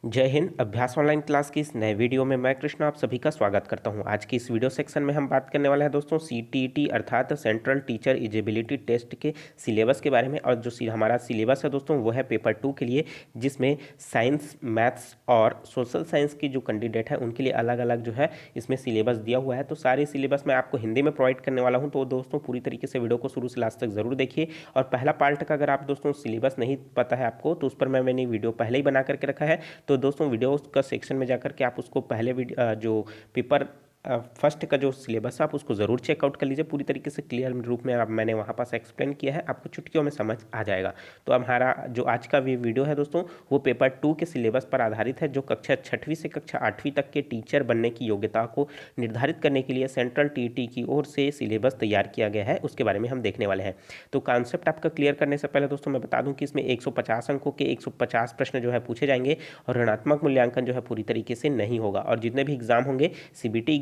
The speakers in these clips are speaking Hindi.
जय हिंद। अभ्यास ऑनलाइन क्लास की इस नए वीडियो में मैं कृष्ण आप सभी का स्वागत करता हूं। आज की इस वीडियो सेक्शन में हम बात करने वाले हैं दोस्तों सीटीईटी अर्थात सेंट्रल टीचर एलिजिबिलिटी टेस्ट के सिलेबस के बारे में। और जो हमारा सिलेबस है दोस्तों वो है पेपर 2 के लिए, जिसमें साइंस, मैथ्स और सोशल साइंस की जो कैंडिडेट है उनके लिए अलग अलग जो है इसमें सिलेबस दिया हुआ है। तो सारे सिलेबस मैं आपको हिंदी में प्रोवाइड करने वाला हूँ, तो दोस्तों पूरी तरीके से वीडियो को शुरू से लास्ट तक जरूर देखिए। और पहला पार्ट का अगर आप दोस्तों सिलेबस नहीं पता है आपको, तो उस पर मैंने वीडियो पहले ही बना करके रखा है। तो दोस्तों वीडियो का सेक्शन में जाकर के आप उसको पहले जो पेपर फर्स्ट का जो सिलेबस है आप उसको ज़रूर चेकआउट कर लीजिए। पूरी तरीके से क्लियर रूप में अब मैंने वहाँ पास एक्सप्लेन किया है, आपको चुटकियों में समझ आ जाएगा। तो अब हमारा जो आज का वीडियो है दोस्तों वो पेपर 2 के सिलेबस पर आधारित है, जो कक्षा 6वीं से कक्षा 8वीं तक के टीचर बनने की योग्यता को निर्धारित करने के लिए सेंट्रल टीईटी की ओर से सिलेबस तैयार किया गया है, उसके बारे में हम देखने वाले हैं। तो कॉन्सेप्ट आपका क्लियर करने से पहले दोस्तों मैं बता दूं कि इसमें 150 अंकों के 150 प्रश्न जो है पूछे जाएंगे और ऋणात्मक मूल्यांकन जो है पूरी तरीके से नहीं होगा। और जितने भी एग्जाम होंगे सीबीटी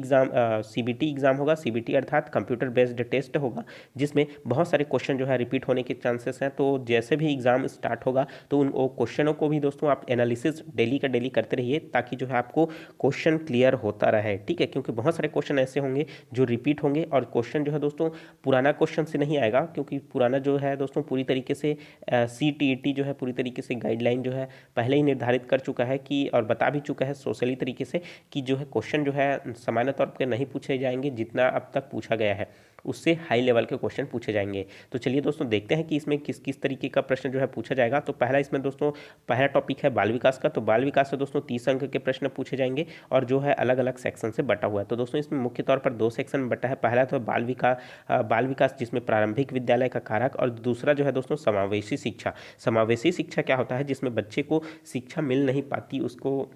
एग्जाम होगा। सीबीटी अर्थात कंप्यूटर बेस्ड टेस्ट होगा, जिसमें बहुत सारे क्वेश्चन जो है रिपीट होने के चांसेस हैं। तो जैसे भी एग्जाम स्टार्ट होगा तो उन क्वेश्चनों को भी दोस्तों आप एनालिसिस डेली का डेली करते रहिए, ताकि जो है आपको क्वेश्चन क्लियर होता रहे। ठीक है, क्योंकि बहुत सारे क्वेश्चन ऐसे होंगे जो रिपीट होंगे और क्वेश्चन जो है दोस्तों पुराना क्वेश्चन से नहीं आएगा, क्योंकि पुराना जो है दोस्तों पूरी तरीके से सीटीईटी जो है पूरी तरीके से गाइडलाइन जो है पहले ही निर्धारित कर चुका है कि, और बता भी चुका है सोशली तरीके से कि जो है क्वेश्चन जो है सामान्य तौर पर नहीं पूछे जाएंगे, जितना अब तक पूछा गया है उससे हाई लेवल के क्वेश्चन पूछे जाएंगे। तो चलिए दोस्तों देखते हैं कि इसमें किस किस तरीके का प्रश्न जो है पूछा जाएगा। तो पहला इसमें दोस्तों पहला टॉपिक है बाल विकास का। तो बाल विकास से दोस्तों 30 अंक के प्रश्न पूछे जाएंगे और जो है अलग अलग सेक्शन से बटा हुआ है। तो दोस्तों इसमें मुख्य तौर पर 2 सेक्शन में बटा है। पहला तो बाल विकास जिसमें प्रारंभिक विद्यालय का कारक, और दूसरा जो है दोस्तों समावेशी शिक्षा। समावेशी शिक्षा क्या होता है? जिसमें बच्चे को शिक्षा मिल नहीं पाती, उसको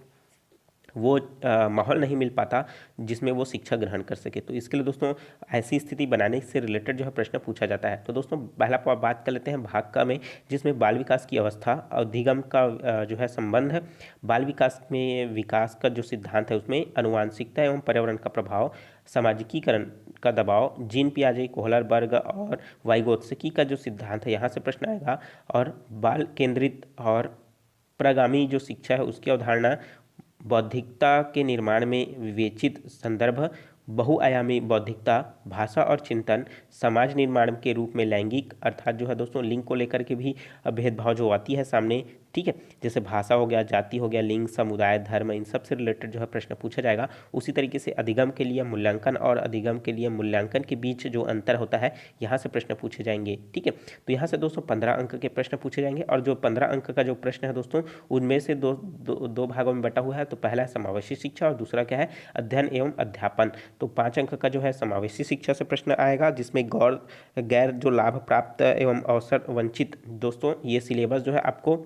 वो माहौल नहीं मिल पाता जिसमें वो शिक्षा ग्रहण कर सके। तो इसके लिए दोस्तों ऐसी स्थिति बनाने से रिलेटेड जो है प्रश्न पूछा जाता है। तो दोस्तों पहला बात कर लेते हैं भाग का में, जिसमें बाल विकास की अवस्था अधिगम का जो है संबंध है। बाल विकास में विकास का जो सिद्धांत है उसमें आनुवांशिकता एवं पर्यावरण का प्रभाव, सामाजिकीकरण का दबाव, जीन पियाजे, कोहलर वर्ग और वाइगोत्स्की का जो सिद्धांत है यहाँ से प्रश्न आएगा। और बाल केंद्रित और प्रगामी जो शिक्षा है उसकी अवधारणा, बौद्धिकता के निर्माण में विवेचित संदर्भ, बहुआयामी बौद्धिकता, भाषा और चिंतन, समाज निर्माण के रूप में लैंगिक अर्थात जो है दोस्तों लिंग को लेकर के भी भेदभाव जो आती है सामने। ठीक है, जैसे भाषा हो गया, जाति हो गया, लिंग, समुदाय, धर्म, इन सब से रिलेटेड जो है प्रश्न पूछा जाएगा। उसी तरीके से अधिगम के लिए मूल्यांकन और अधिगम के लिए मूल्यांकन के बीच जो अंतर होता है यहाँ से प्रश्न पूछे जाएंगे। ठीक है, तो यहाँ से दोस्तों 15 अंक के प्रश्न पूछे जाएंगे। और जो 15 अंक का जो प्रश्न है दोस्तों उनमें से दो भागों में बटा हुआ है। तो पहला है समावेशी शिक्षा और दूसरा क्या है? अध्ययन एवं अध्यापन। तो 5 अंक का जो है समावेशी शिक्षा से प्रश्न आएगा, जिसमें गैर जो लाभ प्राप्त एवं अवसर वंचित, दोस्तों ये सिलेबस जो है आपको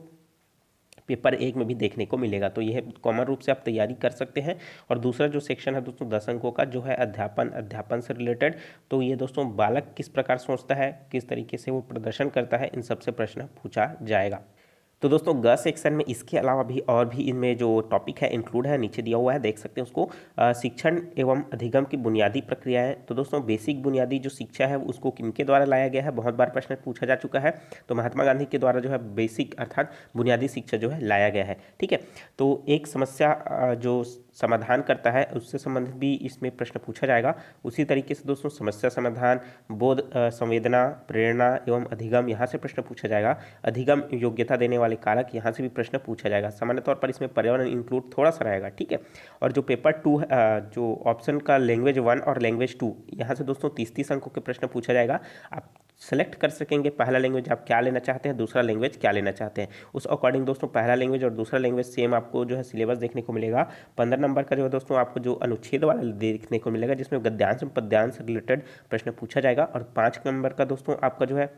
पेपर 1 में भी देखने को मिलेगा। तो यह कॉमन रूप से आप तैयारी कर सकते हैं। और दूसरा जो सेक्शन है दोस्तों 10 अंकों का जो है अध्यापन से रिलेटेड। तो ये दोस्तों बालक किस प्रकार सोचता है, किस तरीके से वो प्रदर्शन करता है, इन सबसे प्रश्न पूछा जाएगा। तो दोस्तों ग सेक्शन में इसके अलावा भी और भी इनमें जो टॉपिक है इंक्लूड है, नीचे दिया हुआ है, देख सकते हैं उसको। शिक्षण एवं अधिगम की बुनियादी प्रक्रियाएं। तो दोस्तों बेसिक बुनियादी जो शिक्षा है उसको किनके द्वारा लाया गया है, बहुत बार प्रश्न पूछा जा चुका है। तो महात्मा गांधी के द्वारा जो है बेसिक अर्थात बुनियादी शिक्षा जो है लाया गया है। ठीक है, तो एक समस्या जो समाधान करता है उससे संबंधित भी इसमें प्रश्न पूछा जाएगा। उसी तरीके से दोस्तों समस्या समाधान, बोध, संवेदना, प्रेरणा एवं अधिगम, यहाँ से प्रश्न पूछा जाएगा। अधिगम योग्यता देने वाले कारक, यहाँ से भी प्रश्न पूछा जाएगा। सामान्य तौर पर इसमें पर्यावरण इंक्लूड थोड़ा सा रहेगा। ठीक है, और जो पेपर 2 जो ऑप्शन का लैंग्वेज 1 और लैंग्वेज 2, यहाँ से दोस्तों 30-30 अंकों के प्रश्न पूछा जाएगा। आप सेलेक्ट कर सकेंगे पहला लैंग्वेज आप क्या लेना चाहते हैं, दूसरा लैंग्वेज क्या लेना चाहते हैं। उस अकॉर्डिंग दोस्तों पहला लैंग्वेज और दूसरा लैंग्वेज सेम आपको जो है सिलेबस देखने को मिलेगा। 15 नंबर का जो है दोस्तों आपको जो अनुच्छेद वाला देखने को मिलेगा, जिसमें गद्यांश पद्यांश से रिलेटेड प्रश्न पूछा जाएगा। और 5 नंबर का दोस्तों आपका जो है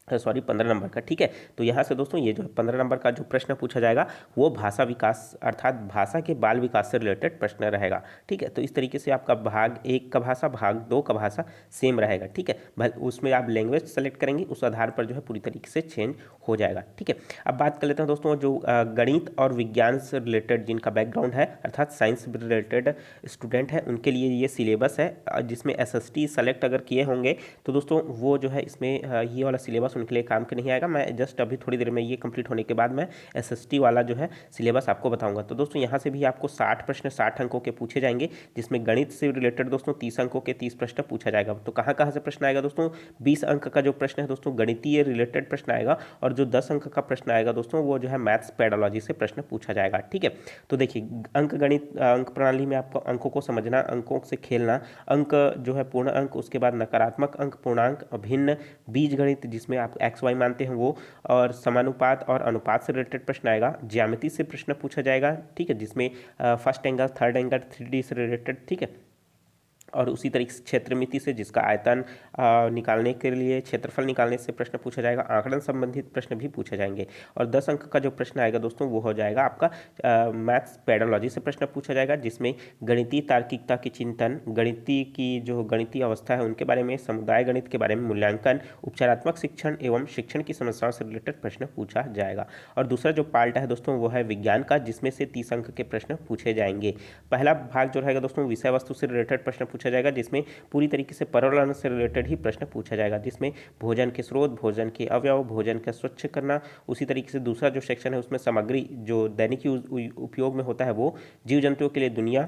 15 नंबर का। ठीक है, तो यहाँ से दोस्तों ये जो 15 नंबर का जो प्रश्न पूछा जाएगा वो भाषा विकास अर्थात भाषा के बाल विकास से रिलेटेड प्रश्न रहेगा। ठीक है, तो इस तरीके से आपका भाग 1 का भाषा, भाग 2 का भाषा सेम रहेगा। ठीक है, उसमें आप लैंग्वेज सेलेक्ट करेंगे, उस आधार पर जो है पूरी तरीके से चेंज हो जाएगा। ठीक है, अब बात कर लेते हैं दोस्तों जो गणित और विज्ञान से रिलेटेड जिनका बैकग्राउंड है अर्थात साइंस रिलेटेड स्टूडेंट है, उनके लिए ये सिलेबस है, जिसमें SST सेलेक्ट अगर किए होंगे तो दोस्तों वो जो है इसमें ये वाला सिलेबस सिलेबस उनके लिए काम के नहीं आएगा। मैं जस्ट अभी थोड़ी देर में ये कंप्लीट होने के बाद मैं SST वाला जो है सिलेबस आपको बताऊंगा। तो दोस्तों यहाँ से भी आपको 60 प्रश्न 60 अंकों के पूछे जाएंगे, जिसमें गणित से रिलेटेड दोस्तों 30 अंकों के 30 प्रश्न पूछा जाएगा। तो कहाँ कहाँ से प्रश्न आएगा दोस्तों? 20 अंक का जो प्रश्न है दोस्तों गणितीय रिलेटेड प्रश्न आएगा, और जो 10 अंक का प्रश्न आएगा दोस्तों वो जो है मैथ्स पेडोलॉजी से प्रश्न पूछा जाएगा। ठीक है, तो देखिए अंक गणित अंक प्रणाली में आपको अंकों को समझना, अंकों से खेलना, अंक जो है पूर्ण अंक, उसके बाद नकारात्मक अंक, पूर्णांक, अभिन्न, बीज गणित जिसमें आप एक्स वाई मानते हैं वो, और समानुपात और अनुपात से रिलेटेड प्रश्न आएगा। ज्यामिति से प्रश्न पूछा जाएगा, ठीक है, जिसमें first angle, third angle, 3D से रिलेटेड, ठीक है, और उसी तरीके से क्षेत्रमिति से, जिसका आयतन निकालने के लिए क्षेत्रफल निकालने से प्रश्न पूछा जाएगा। आंकड़न संबंधित प्रश्न भी पूछे जाएंगे। और 10 अंक का जो प्रश्न आएगा दोस्तों वो हो जाएगा आपका मैथ्स पेडोलॉजी से प्रश्न पूछा जाएगा, जिसमें गणितीय तार्किकता की चिंतन, गणितीय की जो गणितीय अवस्था है उनके बारे में, समुदाय गणित के बारे में मूल्यांकन, उपचारात्मक शिक्षण एवं शिक्षण की समस्याओं से रिलेटेड प्रश्न पूछा जाएगा। और दूसरा जो पार्ट है दोस्तों वो है विज्ञान का, जिसमें से 30 अंक के प्रश्न पूछे जाएंगे। पहला भाग जो रहेगा दोस्तों विषय वस्तु से रिलेटेड प्रश्न पूछा जाएगा, जिसमें पूरी तरीके से पर्यावरण से रिलेटेड ही प्रश्न पूछा जाएगा, जिसमें भोजन के स्रोत, भोजन के अवयव, भोजन का स्वच्छ करना। उसी तरीके से दूसरा जो सेक्शन है उसमें सामग्री जो दैनिक उपयोग में होता है वो, जीव जंतुओं के लिए दुनिया,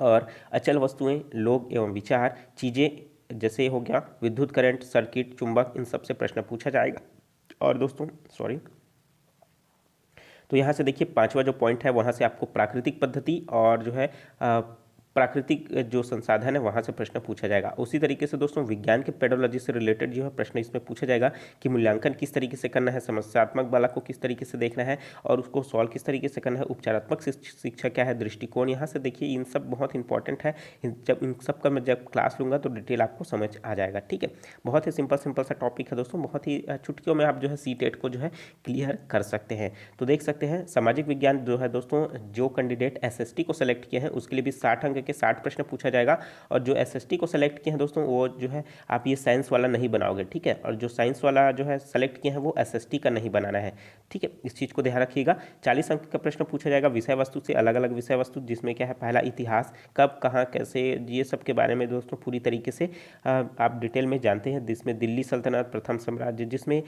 और अचल वस्तुएं, लोग एवं विचार, चीज़ें जैसे हो गया विद्युत करंट, सर्किट, चुंबक, इन सब से प्रश्न पूछा जाएगा। और दोस्तों तो यहाँ से देखिए पांचवा जो पॉइंट है वहाँ से आपको प्राकृतिक पद्धति और जो है प्राकृतिक जो संसाधन है वहाँ से प्रश्न पूछा जाएगा। उसी तरीके से दोस्तों विज्ञान के पेडोलॉजी से रिलेटेड जो है प्रश्न इसमें पूछा जाएगा कि मूल्यांकन किस तरीके से करना है, समस्यात्मक वाला को किस तरीके से देखना है और उसको सॉल्व किस तरीके से करना है, उपचारात्मक शिक्षा क्या है, दृष्टिकोण। यहाँ से देखिए इन सब बहुत इंपॉर्टेंट है। जब इन सब का मैं जब क्लास लूँगा तो डिटेल आपको समझ आ जाएगा। ठीक है, बहुत ही सिंपल सा टॉपिक है दोस्तों, बहुत ही चुटकियों में आप जो है CTET को जो है क्लियर कर सकते हैं। तो देख सकते हैं सामाजिक विज्ञान जो है दोस्तों, जो कैंडिडेट SST को सेलेक्ट किए हैं उसके लिए भी 60 अंक के 60 प्रश्न पूछा जाएगा। और जो SST को सेलेक्ट किए हैं दोस्तों वो जो है आप ये साइंस वाला नहीं बनाओगे, ठीक है, और जो साइंस वाला जो है सेलेक्ट किए हैं वो SST का नहीं बनाना है। ठीक है, इस चीज़ को ध्यान रखिएगा। 40 अंक का प्रश्न पूछा जाएगा विषय वस्तु से, अलग अलग विषय वस्तु, जिसमें क्या है पहला इतिहास, कब कहाँ कैसे, ये सब के बारे में दोस्तों पूरी तरीके से आप डिटेल में जानते हैं। जिसमें दिल्ली सल्तनत, प्रथम साम्राज्य, जिसमें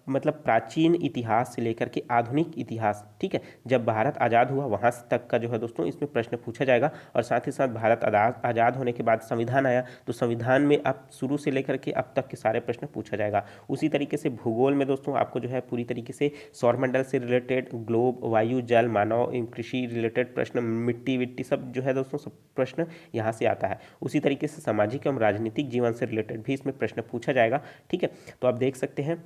मतलब प्राचीन इतिहास से लेकर के आधुनिक इतिहास, ठीक है, जब भारत आज़ाद हुआ वहाँ तक का जो है दोस्तों इसमें प्रश्न पूछा जाएगा। और साथ ही साथ भारत आज़ाद होने के बाद संविधान आया तो संविधान में अब शुरू से लेकर के अब तक के सारे प्रश्न पूछा जाएगा। उसी तरीके से भूगोल में दोस्तों आपको जो है पूरी तरीके से सौरमंडल से रिलेटेड, ग्लोब, वायु, जल, मानव, कृषि रिलेटेड प्रश्न, मिट्टी विट्टी सब जो है दोस्तों सब प्रश्न यहाँ से आता है। उसी तरीके से सामाजिक एवं राजनीतिक जीवन से रिलेटेड भी इसमें प्रश्न पूछा जाएगा। ठीक है, तो आप देख सकते हैं।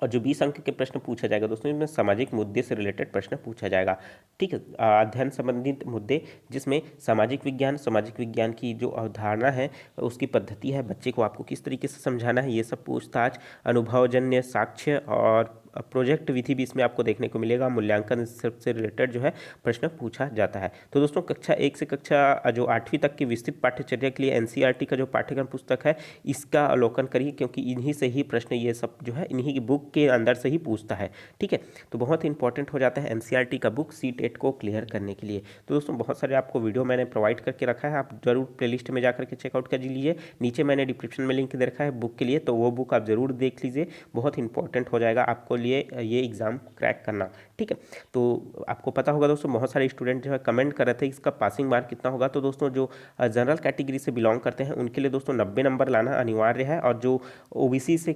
और जो 20 अंक के प्रश्न पूछा जाएगा दोस्तों इसमें सामाजिक मुद्दे से रिलेटेड प्रश्न पूछा जाएगा। ठीक है, अध्ययन संबंधित मुद्दे, जिसमें सामाजिक विज्ञान की जो अवधारणा है, उसकी पद्धति है, बच्चे को आपको किस तरीके से समझाना है, ये सब पूछताछ, अनुभवजन्य साक्ष्य और प्रोजेक्ट विधि भी इसमें आपको देखने को मिलेगा। मूल्यांकन से रिलेटेड जो है प्रश्न पूछा जाता है। तो दोस्तों कक्षा 1 से कक्षा जो 8वीं तक की विस्तृत पाठ्यचर्या के लिए NCERT का जो पाठ्यक्रम पुस्तक है इसका अवलोकन करिए, क्योंकि इन्हीं से ही प्रश्न ये सब जो है इन्हीं की बुक के अंदर से ही पूछता है। ठीक है, तो बहुत ही इंपॉर्टेंट हो जाता है NCERT का बुक CTET को क्लियर करने के लिए। तो दोस्तों बहुत सारे आपको वीडियो मैंने प्रोवाइड करके रखा है, आप जरूर प्लेलिस्ट में जाकर के चेकआउट कर लीजिए। नीचे मैंने डिस्क्रिप्शन में लिंक दे रखा है बुक के लिए, तो वो बुक आप जरूर देख लीजिए, बहुत इंपॉर्टेंट हो जाएगा आपको लिए ये एग्ज़ाम क्रैक करना। ठीक है, तो आपको पता होगा दोस्तों बहुत सारे स्टूडेंट जो है कमेंट कर रहे थे इसका पासिंग मार्क कितना होगा। तो दोस्तों जो जनरल कैटेगरी से बिलोंग करते हैं उनके लिए दोस्तों 90 नंबर लाना अनिवार्य है, और जो OBC से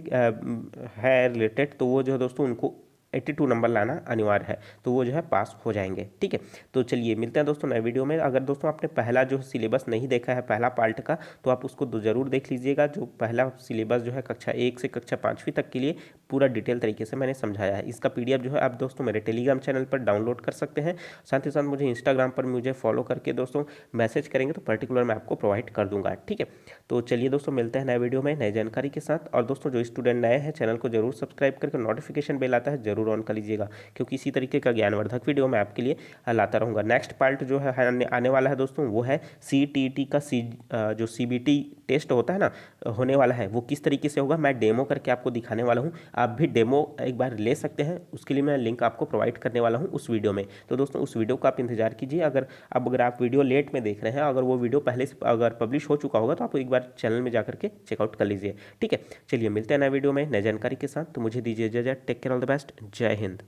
है रिलेटेड तो वो जो है दोस्तों उनको 82 नंबर लाना अनिवार्य है, तो वो जो है पास हो जाएंगे। ठीक है, तो चलिए मिलते हैं दोस्तों नए वीडियो में। अगर दोस्तों आपने पहला जो सिलेबस नहीं देखा है पहला पार्ट का, तो आप उसको जरूर देख लीजिएगा। जो पहला सिलेबस जो है कक्षा 1 से कक्षा 5वीं तक के लिए पूरा डिटेल तरीके से मैंने समझाया है। इसका PDF जो है आप दोस्तों मेरे टेलीग्राम चैनल पर डाउनलोड कर सकते हैं। साथ ही साथ मुझे इंस्टाग्राम पर मुझे फॉलो करके दोस्तों मैसेज करेंगे तो पर्टिकुलर मैं आपको प्रोवाइड कर दूंगा। ठीक है, तो चलिए दोस्तों मिलते हैं नए वीडियो में नई जानकारी के साथ। और दोस्तों जो स्टूडेंट नए हैं चैनल को जरूर सब्सक्राइब करके नोटिफिकेशन बेल आता है जरूर ऑन कर लीजिएगा, क्योंकि इसी तरीके का ज्ञानवर्धक वीडियो मैं आपके लिए लाता रहूँगा। नेक्स्ट पार्ट जो है आने वाला है दोस्तों वो है CTET का जो CBT टेस्ट होता है ना, होने वाला है, वो किस तरीके से होगा मैं डेमो करके आपको दिखाने वाला हूँ। आप भी डेमो एक बार ले सकते हैं, उसके लिए मैं लिंक आपको प्रोवाइड करने वाला हूँ उस वीडियो में। तो दोस्तों उस वीडियो का आप इंतजार कीजिए। अगर आप वीडियो लेट में देख रहे हैं, अगर वो वीडियो पहले से अगर पब्लिश हो चुका होगा तो आप एक बार चैनल में जाकर के चेकआउट कर लीजिए। ठीक है, चलिए मिलते हैं नए वीडियो में नई जानकारी के साथ। तो मुझे दीजिए इजाजत। Take care, all the best, जय हिंद।